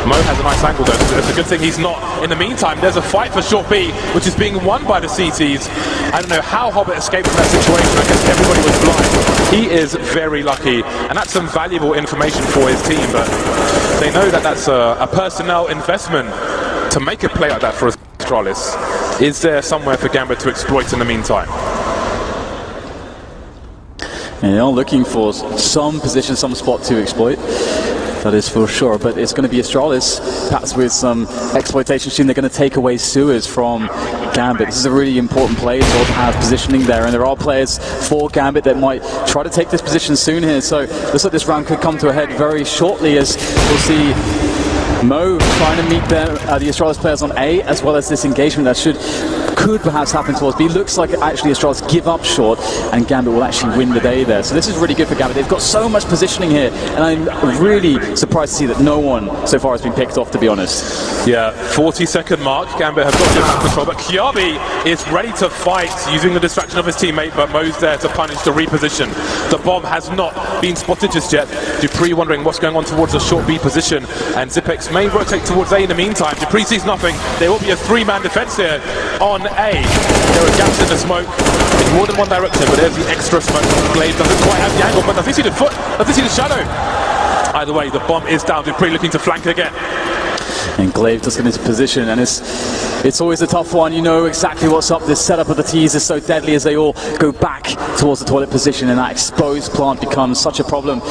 Mo has a nice angle though. It's a good thing he's not. In the meantime, there's a fight for short B, which is being won by the CTs. I don't know how Hobbit escaped from that situation. I guess everybody was blind. He is very lucky, and that's some valuable information for his team, but they know that that's a personnel investment to make a play like that for Astralis. Is there somewhere for Gambit to exploit in the meantime? And they're looking for some position, some spot to exploit. That is for sure, but it's going to be Astralis, perhaps with some exploitation soon. They're going to take away sewers from Gambit. This is a really important play to have positioning there, and there are players for Gambit that might try to take this position soon here. So looks like this round could come to a head very shortly, as we'll see Mo trying to meet the Astralis players on A, as well as this engagement that could perhaps happen towards B. Looks like actually Astralis give up short, and Gambit will actually win the day there. So this is really good for Gambit. They've got so much positioning here, and I'm really surprised to see that no one so far has been picked off, to be honest. Yeah, 40-second mark. Gambit have got good map control, but Kiabi is ready to fight using the distraction of his teammate, but Mo's there to punish the reposition. The bomb has not been spotted just yet. Dupree wondering what's going on towards the short B position, and Zipex may rotate towards A in the meantime. Dupree sees nothing. There will be a 3-man defense here on A. There are gaps in the smoke in more than one direction, but there's the extra smoke. Glaive doesn't quite have the angle, but does he see the foot? Does he see the shadow? Either way, the bomb is down. Dupree looking to flank again. And Glaive just in his position, and it's always a tough one. You know exactly what's up. This setup of the T's is so deadly as they all go back towards the toilet position, and that exposed plant becomes such a problem.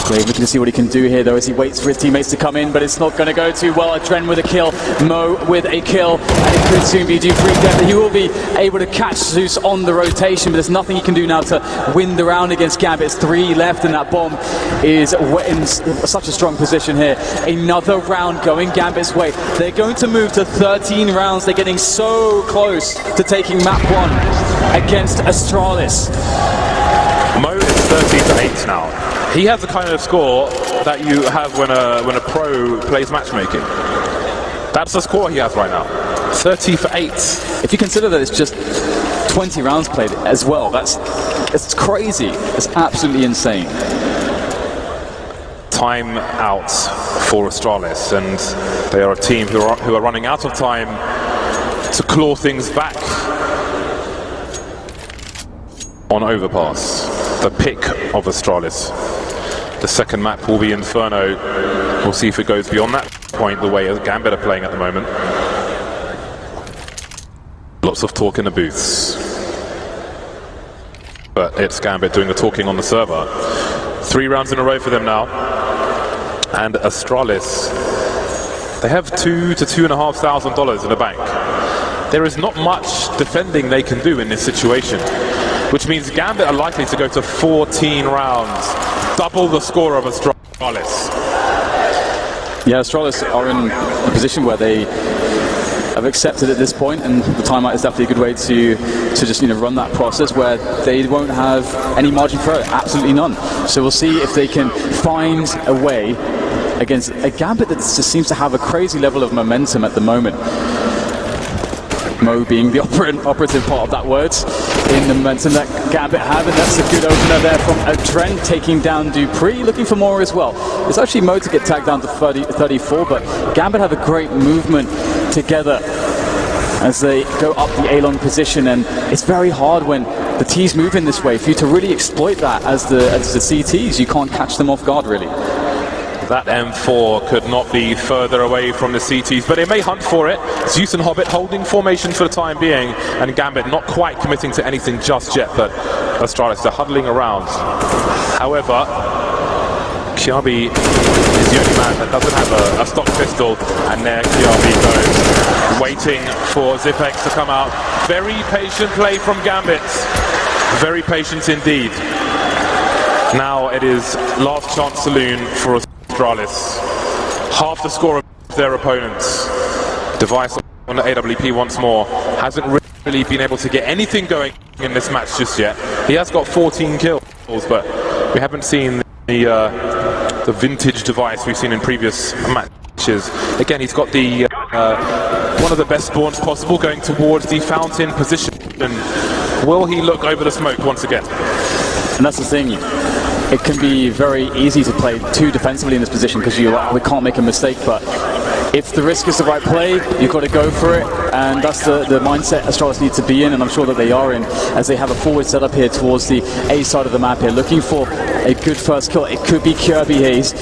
Glaive looking to see what he can do here, though, as he waits for his teammates to come in, but it's not going to go too well. Adren with a kill, Mo with a kill, and it could soon be Dupree dead. He will be able to catch Zeus on the rotation, but there's nothing he can do now to win the round against Gambit. It's 3 left, and that bomb is in such a strong position here. Another round going Gambit's way. They're going to move to 13 rounds. They're getting so close to taking map 1 against Astralis. Mo is 13-8 now. He has the kind of score that you have when a pro plays matchmaking. That's the score he has right now. 30-8. If you consider that it's just 20 rounds played as well, it's crazy. It's absolutely insane. Time out for Astralis, and they are a team who are running out of time to claw things back on Overpass. The pick of Astralis. The second map will be Inferno. We'll see if it goes beyond that point the way as Gambit are playing at the moment. Lots of talk in the booths. But it's Gambit doing the talking on the server. 3 rounds in a row for them now. And Astralis, they have $2,000 to $2,500 in the bank. There is not much defending they can do in this situation, which means Gambit are likely to go to 14 rounds. Double the score of Astralis. Yeah, Astralis are in a position where they have accepted at this point, and the timeout is definitely a good way to just run that process where they won't have any margin for it, absolutely none. So we'll see if they can find a way against a Gambit that just seems to have a crazy level of momentum at the moment. Mo being the operative part of that word in the momentum that Gambit have, and that's a good opener there from Adren, taking down Dupree, looking for more as well. It's actually Mo to get tagged down to 34, but Gambit have a great movement together as they go up the A-long position, and it's very hard when the T's move in this way for you to really exploit that as the CTs. You can't catch them off guard, really. That M4 could not be further away from the CTs, but they may hunt for it. Zeus and Hobbit holding formation for the time being, and Gambit not quite committing to anything just yet, but Astralis are huddling around. However, Kiabi is the only man that doesn't have a stock pistol, and there Kiabi goes, waiting for Zipex to come out. Very patient play from Gambit. Very patient indeed. Now it is last chance saloon for Astralis. Half the score of their opponents. Device on the AWP once more. Hasn't really been able to get anything going in this match just yet. He has got 14 kills, but we haven't seen the vintage Device we've seen in previous matches. Again, he's got the one of the best spawns possible, going towards the fountain position. Will he look over the smoke once again? And that's the thing. It can be very easy to play too defensively in this position because we can't make a mistake, but if the risk is the right play, you've got to go for it, and that's the mindset Astralis need to be in, and I'm sure that they are in, as they have a forward setup here towards the A side of the map here, looking for a good first kill. It could be Kirby here. He's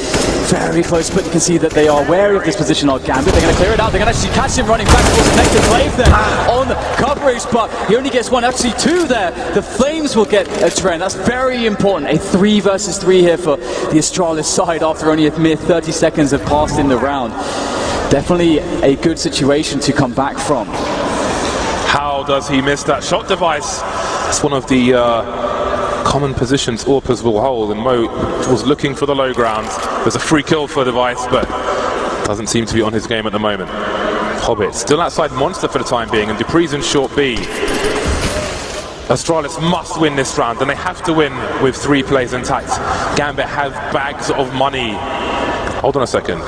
very close, but you can see that they are wary of this position on Gambit. They're going to clear it out. They're going to actually catch him running back towards the connected glaive there on coverage, but he only gets one, actually two there. The Flames will get a trend. That's very important. A 3 versus 3 here for the Astralis side after only a mere 30 seconds have passed in the round. Definitely a good situation to come back from. How does he miss that shot, Device? It's one of the common positions Orpers will hold, and Mo was looking for the low ground. There's a free kill for Device, but doesn't seem to be on his game at the moment. Hobbit still outside Monster for the time being, and Dupree's in short B. Astralis must win this round, and they have to win with 3 players intact. Gambit have bags of money. Hold on a second.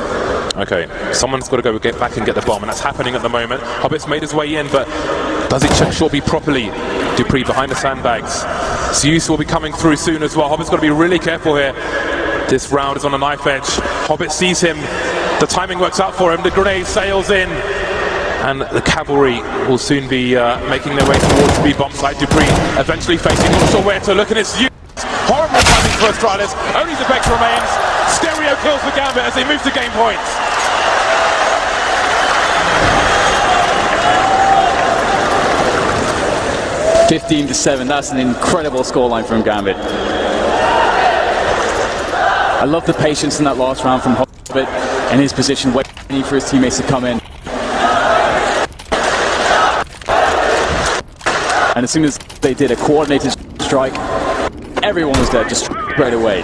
Okay, someone's got to go get back and get the bomb, and that's happening at the moment. Hobbit's made his way in, but does he check short B properly? Dupree behind the sandbags. Zeus will be coming through soon as well. Hobbit's got to be really careful here. This round is on a knife edge. Hobbit sees him. The timing works out for him. The grenade sails in, and the cavalry will soon be making their way towards the B bomb site. Dupree eventually facing, not sure where to look, and it's Zeus. Horrible timing for Astralis. Only the Vex remains. Stereo kills for Gambit as they move to game point. (15-7). That's an incredible scoreline from Gambit. I love the patience in that last round from Hobbit in his position, waiting for his teammates to come in. And as soon as they did a coordinated strike, everyone was there just straight away.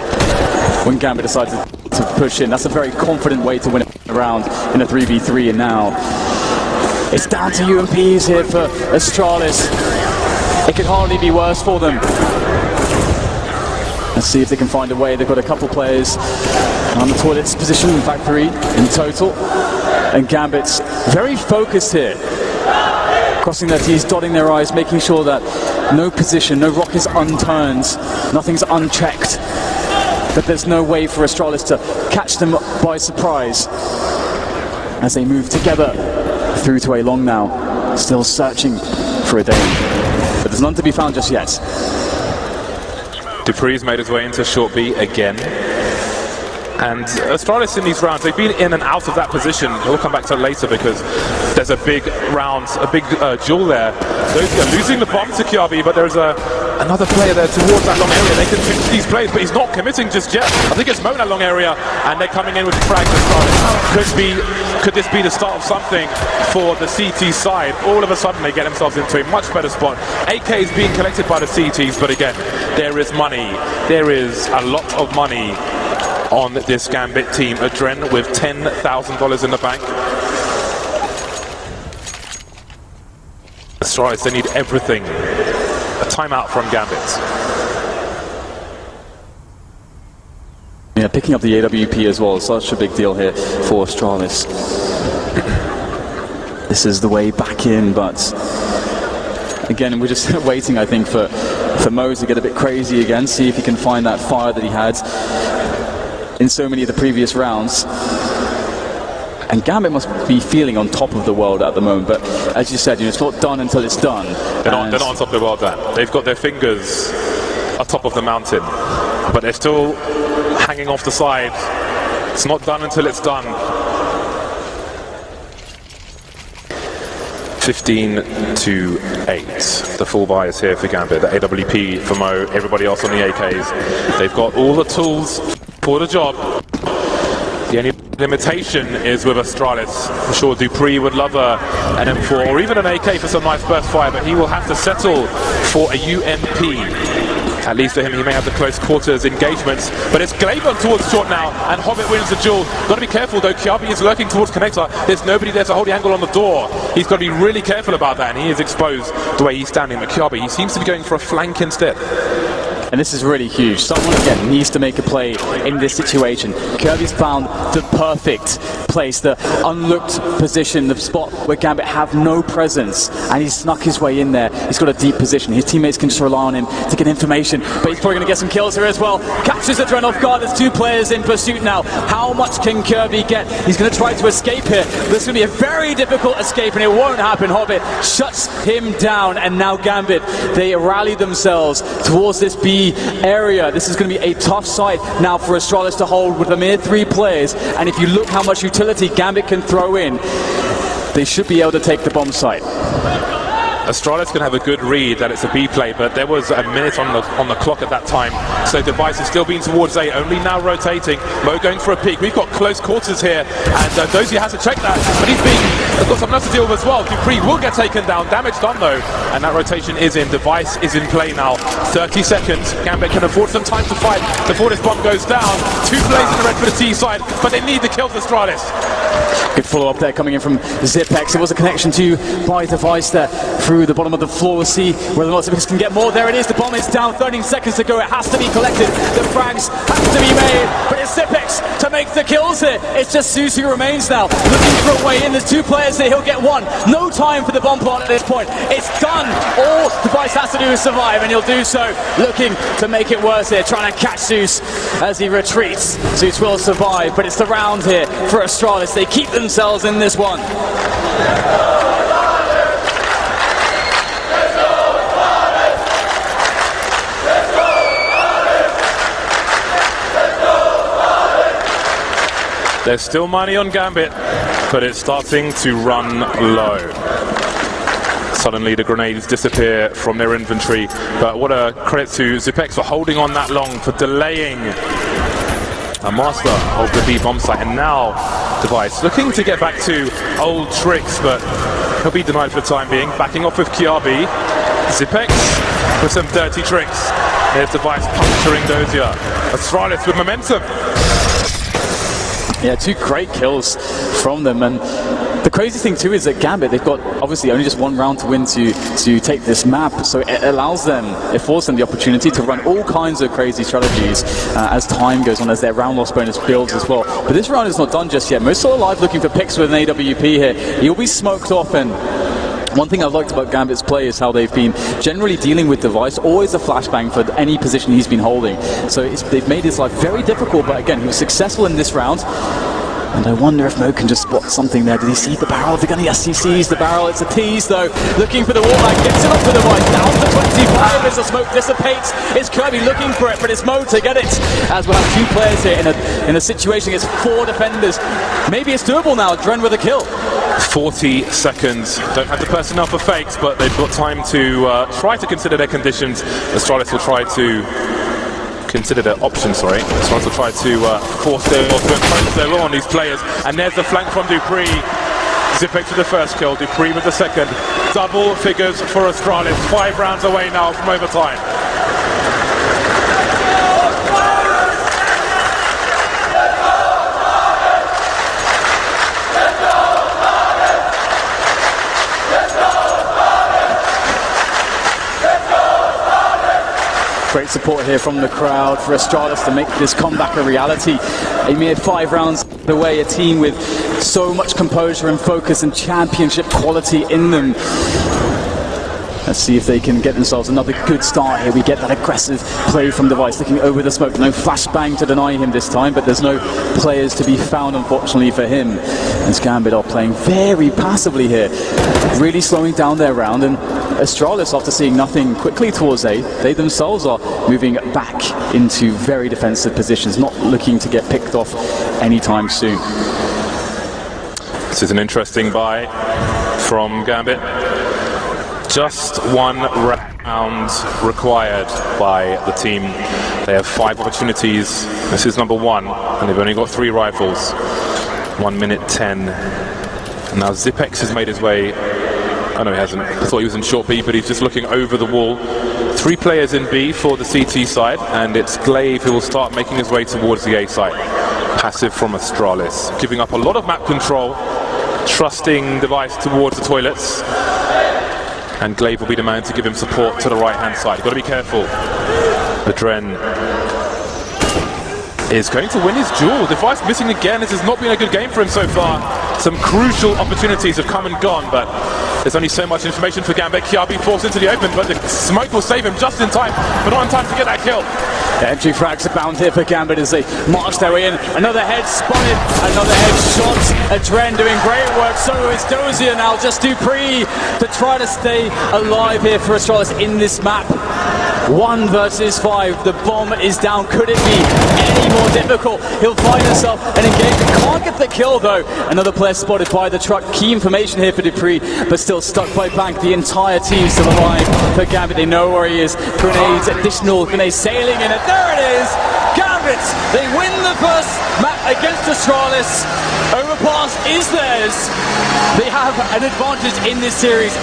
When Gambit decided to push in, that's a very confident way to win a round in a 3v3, and now it's down to UMPs here for Astralis. It could hardly be worse for them. Let's see if they can find a way. They've got a couple players on the toilets position, in fact 3 in total. And Gambit's very focused here, crossing their T's, dotting their I's, making sure that no position, no rock is unturned, nothing's unchecked, that there's no way for Astralis to catch them by surprise as they move together through to A long now, still searching for a Dane, but there's none to be found just yet. Dupree's made his way into short B again. And Astralis in these rounds, they've been in and out of that position. We'll come back to it later because there's a big round, a big duel there. Those are losing the bomb to Kiabi, but there's another player there towards that long area. They can finish these plays, but he's not committing just yet. I think it's Mo in that long area, and they're coming in with frags. Could this be the start of something for the CT side? All of a sudden, they get themselves into a much better spot. AK is being collected by the CTs, but again, there is money. There is a lot of money on this Gambit team. Adren with $10,000 in the bank. Astralis, they need everything. A timeout from Gambit. Yeah, picking up the AWP as well, such a big deal here for Astralis. This is the way back in, but again, we're just waiting, I think, for Mo to get a bit crazy again, see if he can find that fire that he had in so many of the previous rounds. And Gambit must be feeling on top of the world at the moment, but as you said, it's not done until it's done. They're not on top of the world, Dan. They've got their fingers atop of the mountain, but they're still hanging off the side It's not done until it's done. 15-8. The full buy is here for Gambit. The AWP for Mo. Everybody else on the AKs. They've got all the tools for the job. The only limitation is with Astralis. I'm sure Dupree would love an M4 or even an AK for some nice burst fire, but he will have to settle for a UMP. At least for him, he may have the close quarters engagements, but it's Glaber towards short now, and Hobbit wins the duel. Got to be careful though, Kiabi is lurking towards connector. There's nobody there to hold the angle on the door. He's got to be really careful about that, and he is exposed the way he's standing. But Kiabi, he seems to be going for a flank instead. And this is really huge. Someone, again, needs to make a play in this situation. Kirby's found the perfect place, the unlooked position, the spot where Gambit have no presence, and he's snuck his way in there. He's got a deep position. His teammates can just rely on him to get information, but he's probably going to get some kills here as well. Captures the Dren off guard. There's two players in pursuit now. How much can Kirby get? He's going to try to escape here. This is going to be a very difficult escape, and it won't happen. Hobbit shuts him down, and now Gambit, they rally themselves towards this B area. This is going to be a tough site now for Astralis to hold with a mere 3 players, and if you look how much utility Gambit can throw in, they should be able to take the bomb site. Astralis can have a good read that it's a B play, but there was a minute on the clock at that time, so Device is still being towards A, only now rotating. Mo going for a peek. We've got close quarters here, and Dozier has to check that, but he's got something else to deal with as well. Dupree will get taken down. Damage done though, and that rotation is in. Device is in play now. 30 seconds. Gambit can afford some time to fight before this bomb goes down. 2 plays in the red for the T side, but they need the kill for Astralis. Good follow-up there coming in from Zipex. It was a connection to by Device there through the bottom of the floor. We'll see whether or not Zipex can get more. There it is. The bomb is down. 13 seconds to go. It has to be collected. The frags have to be made. But it's Zipex to make the kills here. It's just Zeus who remains now. Looking for a way in. There's 2 players here. He'll get 1. No time for the bomb plot at this point. It's done. All Device has to do is survive, and he'll do so. Looking to make it worse here. Trying to catch Zeus as he retreats. Zeus will survive, but it's the round here for Astralis. They keep themselves in this one. There's still money on Gambit, but it's starting to run low. Suddenly the grenades disappear from their inventory, but what a credit to Zipex for holding on that long, for delaying a master of the B bomb site. And now Device looking to get back to old tricks, but he'll be denied for the time being. Backing off with Kiabi. Zipex with some dirty tricks. Here's Device puncturing Dozier. Astralis with momentum. Yeah, 2 great kills from them, and the crazy thing too is that Gambit, they've got obviously only just 1 round to win to take this map, so it allows them, it affords them the opportunity to run all kinds of crazy strategies as time goes on, as their round loss bonus builds as well. But this round is not done just yet. Mo's still alive looking for picks with an AWP here. He'll be smoked off, and one thing I've liked about Gambit's play is how they've been generally dealing with Device, always a flashbang for any position he's been holding. So they've made his life very difficult, but again, he was successful in this round. And I wonder if Mo can just spot something there. Did he see the barrel of the gun? Yes, he sees the barrel. It's a tease, though. Looking for the wallbang. Gets it up to the right. Down to 25 as the smoke dissipates. It's Kirby looking for it, but it's Mo to get it. As we'll have 2 players here in a situation against 4 defenders. Maybe it's doable now. Dren with a kill. 40 seconds. Don't have the personnel for fakes, but they've got time to try to consider their conditions. Astralis will try to consider their options, sorry. Astralis will try to force their will to impose their will on these players. And there's the flank from Dupree. Zipex with the first kill, Dupree with the second. Double figures for Astralis. 5 rounds away now from overtime. Great support here from the crowd for Astralis to make this comeback a reality. A mere 5 rounds away, a team with so much composure and focus and championship quality in them. Let's see if they can get themselves another good start here. We get that aggressive play from Device, looking over the smoke. No flashbang to deny him this time, but there's no players to be found, unfortunately, for him. As Gambit are playing very passively here, really slowing down their round. And Astralis, after seeing nothing quickly towards A, they themselves are moving back into very defensive positions, not looking to get picked off anytime soon. This is an interesting buy from Gambit. Just one round required by the team. They have 5 opportunities. This is number 1, and they've only got 3 rifles. 1 minute 10. Now Zipex has made his way. Oh no, he hasn't. I thought he was in short B, but he's just looking over the wall. 3 players in B for the CT side, and it's Glaive who will start making his way towards the A side. Passive from Astralis, giving up a lot of map control, trusting Device towards the toilets. And Glaive will be the man to give him support to the right-hand side. You've got to be careful. Adren is going to win his duel. Device missing again. This has not been a good game for him so far. Some crucial opportunities have come and gone, but there's only so much information for Gambit. Kiabi falls into the open, but the smoke will save him just in time, but not in time to get that kill. The entry frags abound here for Gambit as they march their way in. Another head spotted, another head shot. Adren doing great work, so is Dozier now. Just Dupree to try to stay alive here for Astralis in this map. 1 versus 5, the bomb is down. Could it be any more difficult? He'll find himself an engagement. Can't get the kill though. Another player spotted by the truck. Key information here for Dupree, but still stuck by Bank. The entire team still alive for Gambit. They know where he is. Grenades, additional grenades sailing in it. There it is! Gambit! They win the first map against Astralis. Overpass is theirs. They have an advantage in this series.